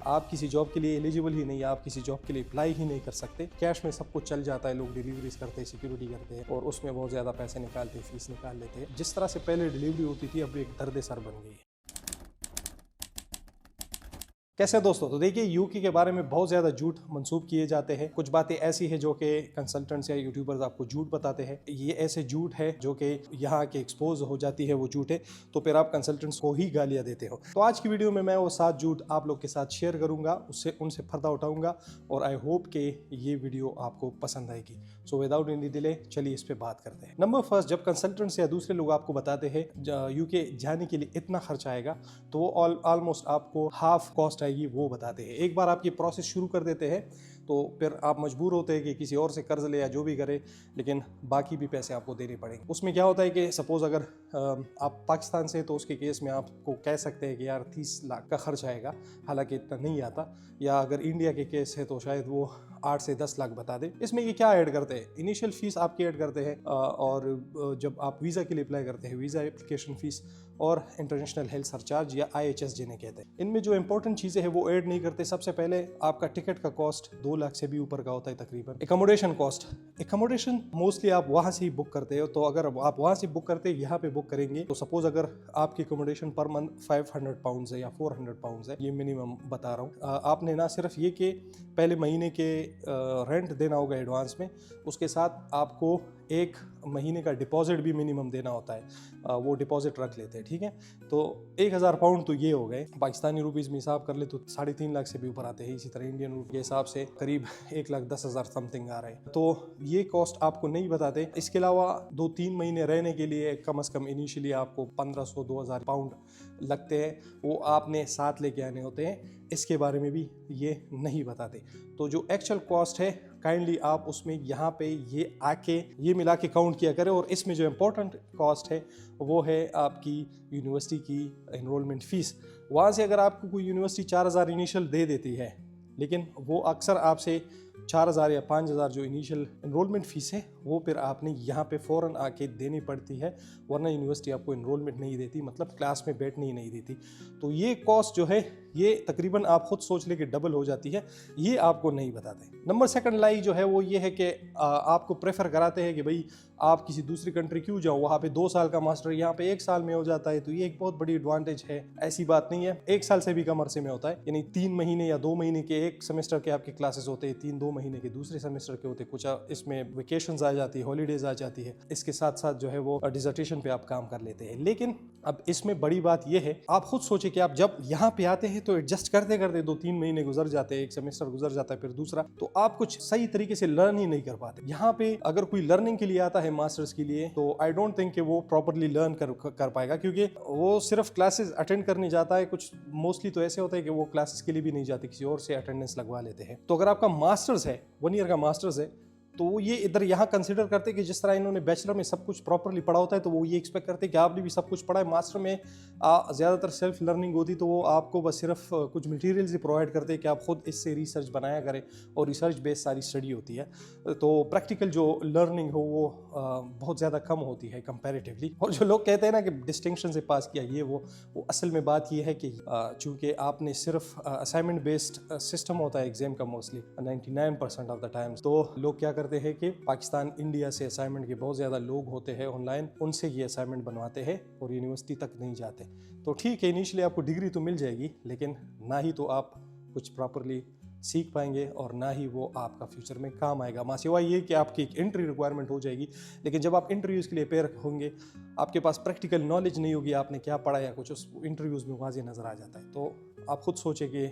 आप किसी जॉब के लिए एलिजिबल ही नहीं, आप किसी जॉब के लिए अप्लाई ही नहीं कर सकते। कैश में सब कुछ चल जाता है, लोग डिलीवरीज करते हैं, सिक्योरिटी करते हैं और उसमें बहुत ज़्यादा पैसे निकालते हैं, फीस निकाल लेते हैं। जिस तरह से पहले डिलीवरी होती थी अब एक दर्द सर बन गई है। कैसे दोस्तों, तो देखिए यूके के बारे में बहुत ज़्यादा झूठ मंसूब किए जाते हैं। कुछ बातें ऐसी है जो कि कंसल्टेंट्स या यूट्यूबर्स आपको झूठ बताते हैं। ये ऐसे झूठ है जो कि यहाँ के एक्सपोज हो जाती है, वो झूठ है, तो फिर आप कंसल्टेंट्स को ही गालियाँ देते हो। तो आज की वीडियो में मैं वो 7 झूठ आप लोग के साथ शेयर करूँगा, उनसे पर्दा उठाऊँगा और आई होप कि ये वीडियो आपको पसंद आएगी। सो विदाउट एनी डिले चलिए इस पर बात करते हैं। नंबर फर्स्ट, जब कंसल्टेंट्स या दूसरे लोग आपको बताते हैं यूके जाने के लिए इतना खर्च आएगा, तो वो ऑलमोस्ट आपको हाफ कॉस्ट आएगी वो बताते हैं। एक बार आपकी प्रोसेस शुरू कर देते हैं तो फिर आप मजबूर होते हैं कि किसी और से कर्ज ले या जो भी करे, लेकिन बाकी भी पैसे आपको देने पड़ेंगे। उसमें क्या होता है कि सपोज अगर आप पाकिस्तान से, तो उसके केस में आपको कह सकते हैं कि यार 30 लाख का खर्च आएगा, हालांकि इतना नहीं आता। या अगर इंडिया के केस है तो शायद वो 8 से 10 लाख बता दे। इसमें ये क्या ऐड करते हैं, इनिशियल फीस आपकी ऐड करते हैं और जब आप वीज़ा के लिए अप्लाई करते हैं वीज़ा एप्लीकेशन फीस और इंटरनेशनल हेल्थ सरचार्ज या IHS जिन्हें कहते हैं। इनमें जो इंपॉर्टेंट चीज़ें हैं वो ऐड नहीं करते। सबसे पहले आपका टिकट का कॉस्ट 2 लाख से भी ऊपर का होता है तकरीबन। एकोमोडेशन कॉस्ट, एकोमोडेशन मोस्टली आप वहाँ से ही बुक करते हो, तो अगर आप वहाँ से बुक करते हैं यहाँ पे बुक करेंगे तो सपोज अगर आपकी एकोमोडेशन पर मंथ 500 पाउंड है या 400 पाउंड है, ये मिनिमम बता रहा हूँ। आपने ना सिर्फ ये कि पहले महीने के रेंट देना होगा एडवांस में, उसके साथ आपको 1 महीने का डिपॉजिट भी मिनिमम देना होता है, वो डिपॉजिट रख लेते हैं, ठीक है। तो 1000 पाउंड तो ये हो गए, पाकिस्तानी रुपीज़ में हिसाब कर ले तो 3.5 लाख से भी ऊपर आते हैं। इसी तरह इंडियन रुपये के हिसाब से करीब 1,10,000 समथिंग आ रहे हैं। तो ये कॉस्ट आपको नहीं बताते। इसके अलावा 2-3 महीने रहने के लिए कम से कम इनिशियली आपको 1500-2000 पाउंड लगते हैं, वो आपने साथ लेके आने होते हैं। इसके बारे में भी ये नहीं बताते। तो जो एक्चुअल कॉस्ट है काइंडली आप उसमें यहाँ पे ये आके ये मिला के काउंट किया करें। और इसमें जो इम्पोर्टेंट कॉस्ट है वो है आपकी यूनिवर्सिटी की एनरोलमेंट फ़ीस। वहाँ से अगर आपको कोई यूनिवर्सिटी 4000 इनिशियल दे देती है, लेकिन वो अक्सर आपसे 4000 या 5000 जो इनिशियल एनरोलमेंट फ़ीस है वो फिर आपने यहाँ पे फ़ौरन आके देनी पड़ती है, वरना यूनिवर्सिटी आपको एनरोलमेंट नहीं देती, मतलब क्लास में बैठने ही नहीं देती। तो ये कॉस्ट जो है ये तकरीबन आप खुद सोच ले कि डबल हो जाती है, ये आपको नहीं बताते। नंबर सेकंड लाई जो है वो ये है कि आपको प्रेफर कराते हैं कि भाई आप किसी दूसरी कंट्री क्यों जाओ, वहाँ पे 2 साल का मास्टर यहाँ पे 1 साल में हो जाता है। तो ये एक बहुत बड़ी एडवांटेज है। ऐसी बात नहीं है, 1 साल से भी कम अरसे में होता है, यानी 3 महीने या 2 महीने के एक सेमेस्टर के आपके क्लासेस होते हैं, 2 महीने के दूसरे सेमेस्टर के होते हैं। कुछ इसमें वेकेशंस आ जाती है, हॉलीडेज आ जाती है, इसके साथ साथ जो है वो डिसर्टेशन पे आप काम कर लेते हैं। लेकिन अब इसमें बड़ी बात यह है, आप खुद सोचिए कि आप जब यहाँ पे आते हैं तो एडजस्ट करते करते 2-3 महीने गुजर जाते हैं, एक सेमेस्टर गुजर जाता है, फिर दूसरा, तो आप कुछ सही तरीके से लर्न ही नहीं कर पाते। यहाँ पे अगर कोई लर्निंग के लिए आता है मास्टर्स के लिए, तो आई डोंट थिंक कि वो प्रॉपरली लर्न कर पाएगा, क्योंकि वो सिर्फ क्लासेस अटेंड करने जाता है। कुछ मोस्टली तो ऐसे होता है कि वो क्लासेस के लिए भी नहीं जाते, किसी और से अटेंडेंस लगवा लेते हैं। तो अगर आपका मास्टर्स है, 1 ईयर का मास्टर्स है, तो वो ये इधर यहाँ कंसिडर करते कि जिस तरह इन्होंने बैचलर में सब कुछ प्रॉपरली पढ़ा होता है, तो वो ये एक्सपेक्ट करते कि आपने भी सब कुछ पढ़ा है। मास्टर में ज़्यादातर सेल्फ लर्निंग होती, तो वो आपको बस सिर्फ कुछ मटेरियल्स ही प्रोवाइड करते हैं कि आप खुद इससे रिसर्च बनाया करें, और रिसर्च बेस्ड सारी स्टडी होती है। तो प्रैक्टिकल जो लर्निंग हो वो बहुत ज़्यादा कम होती है कंपैरेटिवली। और जो लोग कहते हैं ना कि डिस्टिंक्शन से पास किया ये वो असल में बात ये है कि चूँकि आपने सिर्फ असाइनमेंट बेस्ड सिस्टम होता है एग्जाम का मोस्टली 99% ऑफ द टाइम्स, तो लोग क्या करते हैं कि पाकिस्तान इंडिया से असाइनमेंट के बहुत ज़्यादा लोग होते हैं ऑनलाइन, उनसे ये असाइनमेंट बनवाते हैं और यूनिवर्सिटी तक नहीं जाते। तो ठीक है, इनिशियली आपको डिग्री तो मिल जाएगी, लेकिन ना ही तो आप कुछ प्रॉपरली सीख पाएंगे और ना ही वो आपका फ्यूचर में काम आएगा। सिवाय ये कि आपकी एक एंट्री रिक्वायरमेंट हो जाएगी, लेकिन जब आप इंटरव्यूज़ के लिए अपेयर होंगे, आपके पास प्रैक्टिकल नॉलेज नहीं होगी, आपने क्या पढ़ा या कुछ, उस इंटरव्यूज़ में वाज़ेह नज़र आ जाता है। तो आप खुद सोचें कि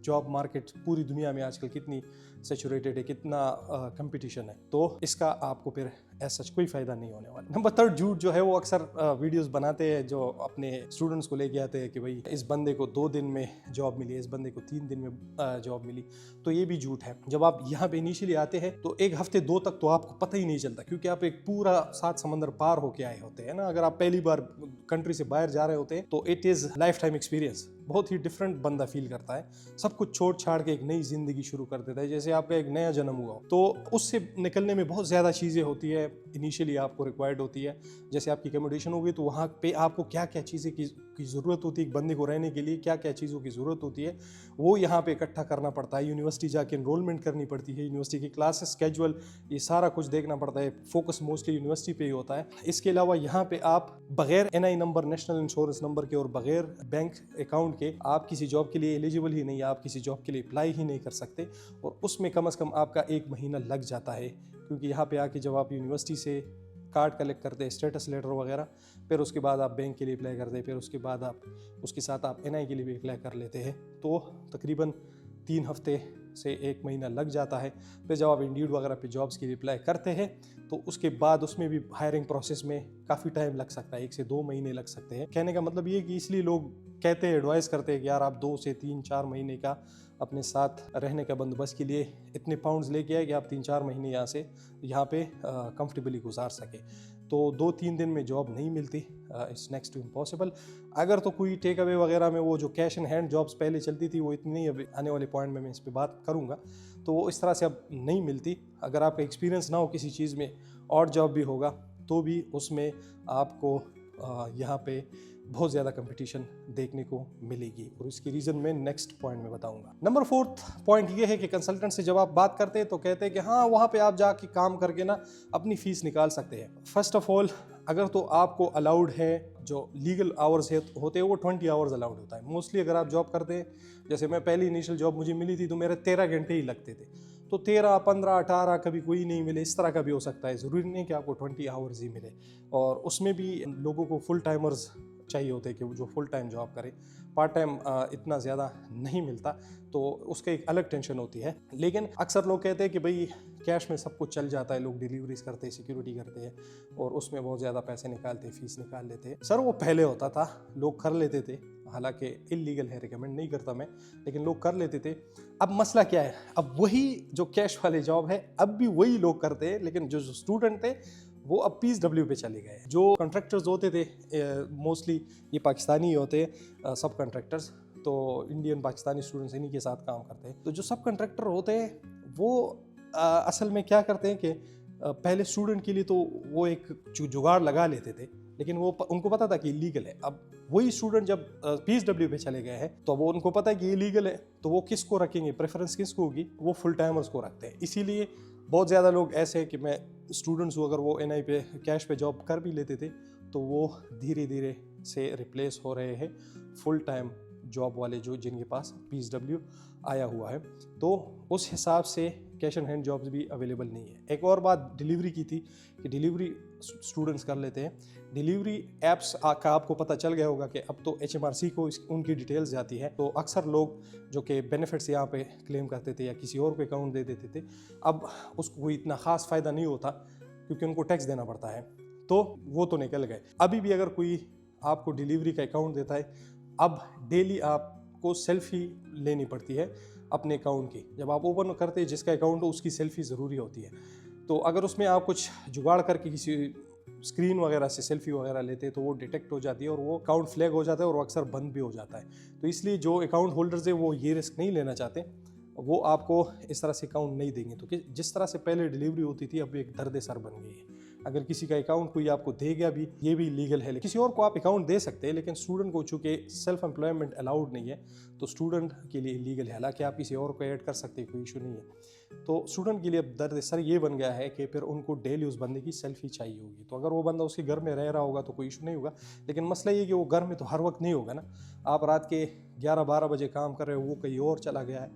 जॉब मार्केट पूरी दुनिया में आजकल कितनी सैचुरेटेड है, कितना कंपटीशन है, तो इसका आपको फिर ऐसा कोई फ़ायदा नहीं होने वाला। नंबर 3 झूठ जो है वो अक्सर वीडियोस बनाते हैं जो अपने स्टूडेंट्स को लेके आते हैं कि भाई इस बंदे को 2 दिन में जॉब मिली, इस बंदे को 3 दिन में जॉब मिली। तो ये भी झूठ है। जब आप यहाँ पे इनिशियली आते हैं तो 1 हफ्ते 2 तक तो आपको पता ही नहीं चलता, क्योंकि आप एक पूरा 7 समंदर पार होके आए होते हैं ना। अगर आप पहली बार कंट्री से बाहर जा रहे होते हैं तो it is life time experience, बहुत ही डिफरेंट बंदा फील करता है। सब कुछ छोड़ छाड़ के एक नई जिंदगी शुरू कर देता है, जैसे आपका एक नया जन्म हुआ हो। तो उससे निकलने में बहुत ज़्यादा चीज़ें होती है, है इनिशियली आपको रिक्वायर्ड होती है। जैसे आपकी एकोमोडेशन होगी तो वहाँ पे आपको क्या क्या चीज़ें की ज़रूरत होती है, एक बंदे को रहने के लिए क्या क्या चीज़ों की ज़रूरत होती है वो यहाँ पे इकट्ठा करना पड़ता है। यूनिवर्सिटी जाके इनरोलमेंट करनी पड़ती है, यूनिवर्सिटी की क्लासेस स्केजुअल, ये सारा कुछ देखना पड़ता है। फोकस मोस्टली यूनिवर्सिटी पे ही होता है। इसके अलावा यहाँ पे आप बगैर NI number, national insurance number के और बगैर बैंक अकाउंट के आप किसी जॉब के लिए एलिजिबल ही नहीं, आप किसी जॉब के लिए अप्लाई ही नहीं कर सकते। और उसमें कम से कम आपका 1 महीना लग जाता है, क्योंकि यहाँ पे आके जब आप यूनिवर्सिटी से कार्ड कलेक्ट करते हैं, स्टेटस लेटर वगैरह, फिर उसके बाद आप बैंक के लिए अप्लाई करते हैं, फिर उसके बाद आप उसके साथ आप NI के लिए भी अप्लाई कर लेते हैं। तो तकरीबन 3 हफ्ते से 1 महीना लग जाता है। फिर जब आप इंडीड वगैरह पे जॉब्स के लिए अप्लाई करते हैं तो उसके बाद उसमें भी हायरिंग प्रोसेस में काफ़ी टाइम लग सकता है, 1 से 2 महीने लग सकते हैं। कहने का मतलब ये कि इसलिए लोग कहते हैं, एडवाइस करते हैं कि यार आप 2 से 3-4 महीने का अपने साथ रहने का बंदोबस्त के लिए इतने पाउंड्स लेके आए कि आप 3-4 महीने यहाँ पे कंफर्टेबली गुजार सके। तो 2-3 दिन में जॉब नहीं मिलती, इट्स नेक्स्ट टू इम्पॉसिबल। अगर तो कोई टेक अवे वगैरह में वो जो कैश इन हैंड जॉब्स पहले चलती थी वो इतनी नहीं, अभी आने वाले पॉइंट में मैं इस पर बात करूँगा, तो वो इस तरह से अब नहीं मिलती। अगर आपका एक्सपीरियंस ना हो किसी चीज़ में और जॉब भी होगा तो भी उसमें आपको यहाँ पे बहुत ज़्यादा कंपटीशन देखने को मिलेगी, और इसकी रीज़न मैं नेक्स्ट पॉइंट में बताऊंगा। नंबर 4th पॉइंट ये है कि कंसल्टेंट से जब आप बात करते हैं तो कहते हैं कि हाँ वहाँ पे आप जाके काम करके ना अपनी फ़ीस निकाल सकते हैं। फर्स्ट ऑफ ऑल, अगर तो आपको अलाउड है, जो लीगल आवर्स होते हैं वो 20 आवर्स अलाउड होता है। मोस्टली अगर आप जॉब करते हैं, जैसे मैं पहली इनिशियल जॉब मुझे मिली थी तो मेरे 13 घंटे ही लगते थे, तो 13, 15, 18 कभी कोई नहीं मिले, इस तरह का भी हो सकता है। ज़रूरी नहीं कि आपको 20 आवर्स ही मिले। और उसमें भी लोगों को फुल टाइमर्स चाहिए होते हैं कि वो जो फुल टाइम जॉब करे, पार्ट टाइम इतना ज़्यादा नहीं मिलता, तो उसका एक अलग टेंशन होती है। लेकिन अक्सर लोग कहते हैं कि भाई कैश में सब कुछ चल जाता है, लोग डिलीवरीज करते हैं, सिक्योरिटी करते हैं और उसमें बहुत ज़्यादा पैसे निकालते हैं, फीस निकाल लेते हैं। सर वो पहले होता था, लोग कर लेते थे, हालांकि इलीगल है, रिकमेंड नहीं करता मैं, लेकिन लोग कर लेते थे। अब मसला क्या है, अब वही जो कैश वाले जॉब है अब भी वही लोग करते हैं, लेकिन जो स्टूडेंट थे वो अब PSW पे चले गए। जो कॉन्ट्रैक्टर्स होते थे मोस्टली ये पाकिस्तानी होते हैं, सब कॉन्ट्रैक्टर्स, तो इंडियन पाकिस्तानी स्टूडेंट्स इन्हीं के साथ काम करते हैं। तो जो सब कॉन्ट्रैक्टर होते हैं वो असल में क्या करते हैं कि पहले स्टूडेंट के लिए तो वो एक जुगाड़ लगा लेते थे, लेकिन वो उनको पता था कि इलीगल है। अब वही स्टूडेंट जब PSW पे चले गए हैं तो वो उनको पता है कि इलीगल है, तो वो किसको रखेंगे, प्रेफरेंस किसको होगी, वो फुल टाइमर्स को रखते हैं। इसीलिए बहुत ज़्यादा लोग ऐसे हैं कि मैं स्टूडेंट्स को अगर वो NI पे कैश पे जॉब कर भी लेते थे तो वो धीरे धीरे से रिप्लेस हो रहे हैं फुल टाइम जॉब वाले जो जिनके पास PSW आया हुआ है। तो उस हिसाब से कैश एंड हैंड जॉब्स भी अवेलेबल नहीं है। एक और बात डिलीवरी की थी कि डिलीवरी स्टूडेंट्स कर लेते हैं। डिलीवरी ऐप्स का आपको पता चल गया होगा कि अब तो HMRC को उनकी डिटेल्स जाती है, तो अक्सर लोग जो कि बेनिफिट्स यहाँ पे क्लेम करते थे या किसी और को अकाउंट दे देते थे, अब उसको कोई इतना ख़ास फ़ायदा नहीं होता क्योंकि उनको टैक्स देना पड़ता है, तो वो तो निकल गए। अभी भी अगर कोई आपको डिलीवरी का अकाउंट देता है, अब डेली आपको सेल्फी लेनी पड़ती है अपने अकाउंट की। जब आप ओपन करते हैं जिसका अकाउंट हो उसकी सेल्फी ज़रूरी होती है। तो अगर उसमें आप कुछ जुगाड़ करके किसी स्क्रीन वगैरह से सेल्फी वगैरह लेते हैं तो वो डिटेक्ट हो जाती है और वो अकाउंट फ्लैग हो जाता है और वो अक्सर बंद भी हो जाता है। तो इसलिए जो अकाउंट होल्डर्स है वो ये रिस्क नहीं लेना चाहते, वो आपको इस तरह से अकाउंट नहीं देंगे। तो जिस तरह से पहले डिलीवरी होती थी अब एक दर्द सर बन गई है। अगर किसी का अकाउंट कोई आपको देगा भी, ये भी लीगल है। किसी और को आप अकाउंट दे सकते हैं, लेकिन स्टूडेंट को चूँकि सेल्फ एम्प्लॉयमेंट अलाउड नहीं है तो स्टूडेंट के लिए इलीगल है। हालांकि आप किसी और को ऐड कर सकते हैं, कोई इशू नहीं है। तो स्टूडेंट के लिए अब दर्द सर ये बन गया है कि फिर उनको डेली उस बंदे की सेल्फी चाहिए होगी। तो अगर वो बंदा उसके घर में रह रहा होगा तो कोई इशू नहीं होगा, लेकिन मसला ये कि वो घर में तो हर वक्त नहीं होगा ना। आप रात के 11-12 बजे काम कर रहे हो, वो कहीं और चला गया है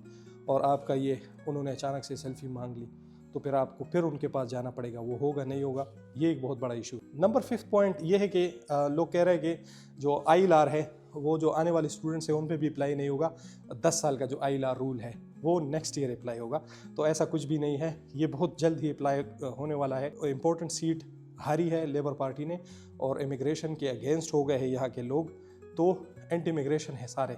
और आपका ये उन्होंने अचानक से सेल्फी मांग ली, तो फिर आपको फिर उनके पास जाना पड़ेगा, वो होगा नहीं होगा, ये एक बहुत बड़ा इशू। नंबर 5th पॉइंट ये है कि लोग कह रहे हैं कि जो ILR है वो जो आने वाले स्टूडेंट्स हैं उन पे भी अप्लाई नहीं होगा। 10 साल का जो ILR रूल है वो नेक्स्ट ईयर अप्लाई होगा, तो ऐसा कुछ भी नहीं है, ये बहुत जल्द ही अप्लाई होने वाला है। इम्पोर्टेंट सीट हारी है लेबर पार्टी ने और इमिग्रेशन के अगेंस्ट हो गए हैं यहाँ के लोग, तो एंटी इमिग्रेशन है सारे।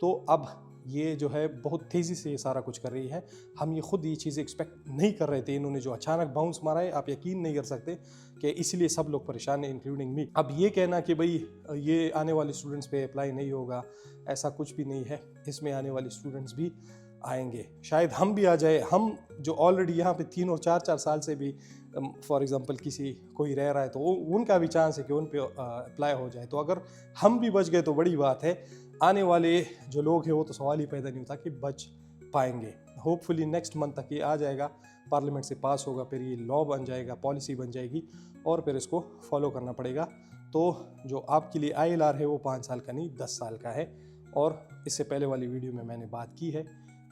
तो अब ये जो है बहुत तेज़ी से ये सारा कुछ कर रही है। हम ये खुद ये चीज़ें एक्सपेक्ट नहीं कर रहे थे, इन्होंने जो अचानक बाउंस मारा है आप यकीन नहीं कर सकते कि इसलिए सब लोग परेशान हैं इंक्लूडिंग मी। अब ये कहना कि भाई ये आने वाले स्टूडेंट्स पे अप्लाई नहीं होगा, ऐसा कुछ भी नहीं है। इसमें आने वाले स्टूडेंट्स भी आएंगे। शायद हम भी आ जाए, हम जो ऑलरेडी यहाँ पे 3 और 4 साल से भी फॉर एग्जांपल किसी कोई रह रहा है तो उनका भी चांस है कि उन पे अप्लाई हो जाए। तो अगर हम भी बच गए तो बड़ी बात है, आने वाले जो लोग हैं वो तो सवाल ही पैदा नहीं होता कि बच पाएंगे। होपफुली नेक्स्ट मंथ तक ये आ जाएगा, पार्लियामेंट से पास होगा, फिर ये लॉ बन जाएगा, पॉलिसी बन जाएगी और फिर इसको फॉलो करना पड़ेगा। तो जो आपके लिए ILR है वो 5 साल का नहीं 10 साल का है। और इससे पहले वाली वीडियो में मैंने बात की है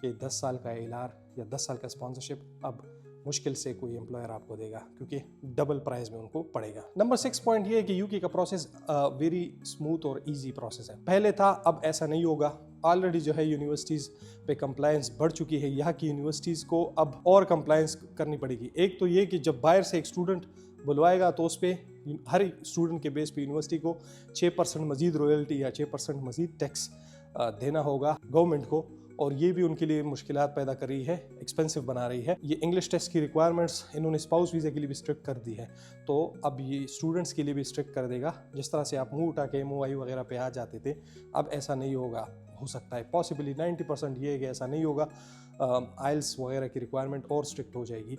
कि 10 साल का ILR या 10 साल का स्पॉन्सरशिप अब मुश्किल से कोई एम्प्लॉयर आपको देगा, क्योंकि डबल प्राइस में उनको पड़ेगा। नंबर 6 पॉइंट ये है कि यूके का प्रोसेस वेरी स्मूथ और इजी प्रोसेस है। पहले था, अब ऐसा नहीं होगा। ऑलरेडी जो है यूनिवर्सिटीज़ पे कंप्लायंस बढ़ चुकी है। यहाँ की यूनिवर्सिटीज़ को अब और कंप्लायंस करनी पड़ेगी। एक तो ये कि जब बाहर से एक स्टूडेंट बुलवाएगा तो उस पर हर स्टूडेंट के बेस पे यूनिवर्सिटी को 6% मजीद रॉयल्टी या 6% मजीद टैक्स देना होगा गवर्नमेंट को, और ये भी उनके लिए मुश्किलात पैदा कर रही है, एक्सपेंसिव बना रही है। ये इंग्लिश टेस्ट की रिक्वायरमेंट्स इन्होंने स्पाउस वीज़ा के लिए भी स्ट्रिक्ट कर दी है, तो अब ये स्टूडेंट्स के लिए भी स्ट्रिक्ट कर देगा। जिस तरह से आप मुंह उठा के MOI वगैरह पे आ जाते थे, अब ऐसा नहीं होगा। हो सकता है पॉसिबली 90% ये है कि ऐसा नहीं होगा। IELTS वगैरह की रिक्वायरमेंट और स्ट्रिक्ट हो जाएगी,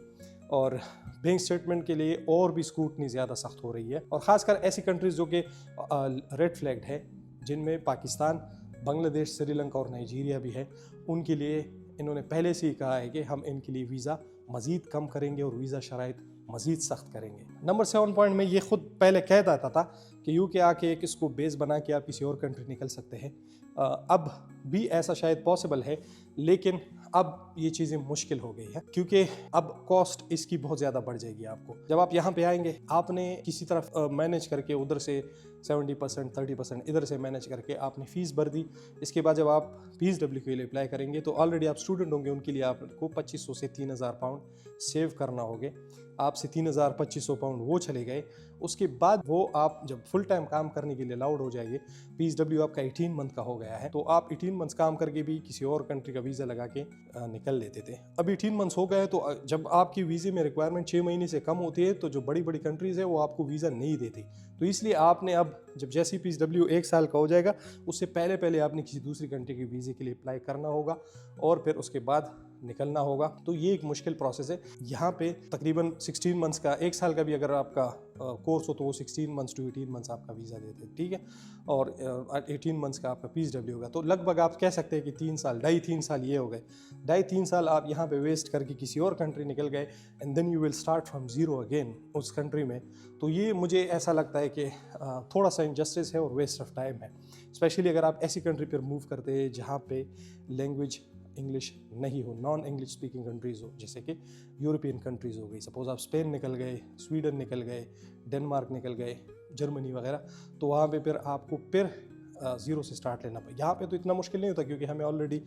और बैंक स्टेटमेंट के लिए और भी स्क्रूटनी ज़्यादा सख्त हो रही है। और ख़ासकर ऐसी कंट्रीज़ जो कि रेड फ्लैग्ड है, जिनमें पाकिस्तान, बांग्लादेश, श्रीलंका और नाइजीरिया भी है, उनके लिए इन्होंने पहले से ही कहा है कि हम इनके लिए वीज़ा मज़ीद कम करेंगे और वीज़ा शराइत मज़ीद सख्त करेंगे। नंबर 7 पॉइंट में ये खुद पहले कह देता था कि यूके आके एक इसको बेस बना के आप किसी और कंट्री निकल सकते हैं। अब भी ऐसा शायद पॉसिबल है, लेकिन अब ये चीज़ें मुश्किल हो गई है, क्योंकि अब कॉस्ट इसकी बहुत ज़्यादा बढ़ जाएगी आपको। जब आप यहाँ पे आएंगे, आपने किसी तरफ मैनेज करके उधर से 70% 30% इधर से मैनेज करके आपने फ़ीस भर दी। इसके बाद जब आप PSW के लिए अप्लाई करेंगे तो ऑलरेडी आप स्टूडेंट होंगे, उनके लिए आपको 2500 से 3000 पाउंड सेव करना होगे। आपसे 3000-2500 पाउंड वो चले गए। उसके बाद वो आप जब फुल टाइम काम करने के लिए अलाउड हो जाएंगे, PSW आपका 18 मंथ का हो गया है, तो आप 18 मंथ्स काम करके भी किसी और कंट्री का वीज़ा लगा के निकल लेते थे। अब 18 मंथ्स हो गए, तो जब आपकी वीज़े में रिक्वायरमेंट 6 महीने से कम होती है, तो जो बड़ी बड़ी कंट्रीज़ है वो आपको वीज़ा नहीं देती। तो इसलिए आपने अब जब जैसे PSW 1 साल का हो जाएगा, उससे पहले आपने किसी दूसरी कंट्री के वीज़े के लिए अप्लाई करना होगा और फिर उसके बाद निकलना होगा। तो ये एक मुश्किल प्रोसेस है। यहाँ पे तकरीबन 16 मंथ्स का, 1 साल का भी अगर आपका कोर्स हो तो वो 16 मंथ्स to 18 मंथ्स आपका वीज़ा देते हैं, ठीक है। और 18 मंथ्स का आपका PSW होगा, तो लगभग आप कह सकते हैं कि 3 साल, 2.5-3 साल ये हो गए। 2.5-3 साल आप यहाँ पे वेस्ट करके किसी और कंट्री निकल गए, and then you will start from zero again उस कंट्री में। तो ये मुझे ऐसा लगता है कि थोड़ा सा इनजस्टिस है और वेस्ट ऑफ टाइम है, स्पेशली अगर आप ऐसी कंट्री पर मूव करते हैं जहाँ पे लैंग्वेज इंग्लिश नहीं हो, नॉन इंग्लिश स्पीकिंग कंट्रीज़ हो, जैसे कि यूरोपियन कंट्रीज़ हो गई। सपोज़ आप स्पेन निकल गए, स्वीडन निकल गए, डेनमार्क निकल गए, जर्मनी वगैरह, तो वहाँ पे फिर आपको फिर ज़ीरो से स्टार्ट लेना पड़े। यहाँ पे तो इतना मुश्किल नहीं होता, क्योंकि हमें ऑलरेडी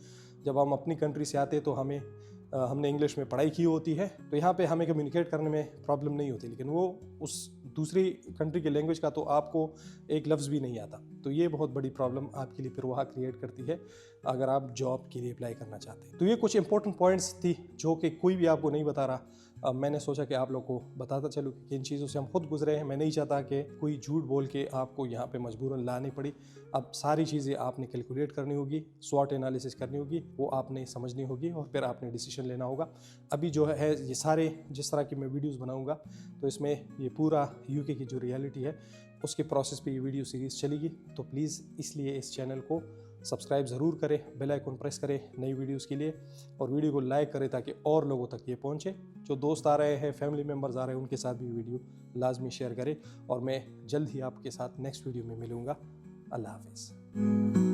जब हम अपनी कंट्री से आते हैं तो हमने इंग्लिश में पढ़ाई की होती है, तो यहाँ पे हमें कम्युनिकेट करने में प्रॉब्लम नहीं होती। लेकिन वो उस दूसरी कंट्री के लैंग्वेज का तो आपको एक लफ्ज़ भी नहीं आता, तो ये बहुत बड़ी प्रॉब्लम आपके लिए फिर वहाँ क्रिएट करती है अगर आप जॉब के लिए अप्लाई करना चाहते हैं। तो ये कुछ इंपॉर्टेंट पॉइंट्स थी जो कि कोई भी आपको नहीं बता रहा। मैंने सोचा कि आप लोग को बताता चलूँ कि इन चीज़ों से हम खुद गुजरे हैं। मैं नहीं चाहता कि कोई झूठ बोल के आपको यहाँ पे मजबूरन लानी पड़ी। अब सारी चीज़ें आपने कैलकुलेट करनी होगी, स्वॉट एनालिसिस करनी होगी, वो आपने समझनी होगी और फिर आपने डिसीजन लेना होगा। अभी जो है ये सारे जिस तरह की मैं वीडियोज़ बनाऊँगा, तो इसमें ये पूरा यूके की जो रियलिटी है उसके प्रोसेस पे ये वीडियो सीरीज़ चलेगी। तो प्लीज़ इसलिए इस चैनल को सब्सक्राइब ज़रूर करें, बेल आइकन प्रेस करें नई वीडियोस के लिए, और वीडियो को लाइक करें ताकि और लोगों तक ये पहुंचे। जो दोस्त आ रहे हैं, फैमिली मेम्बर्स आ रहे हैं, उनके साथ भी वीडियो लाजमी शेयर करें। और मैं जल्द ही आपके साथ नेक्स्ट वीडियो में मिलूँगा। अल्लाह हाफिज़।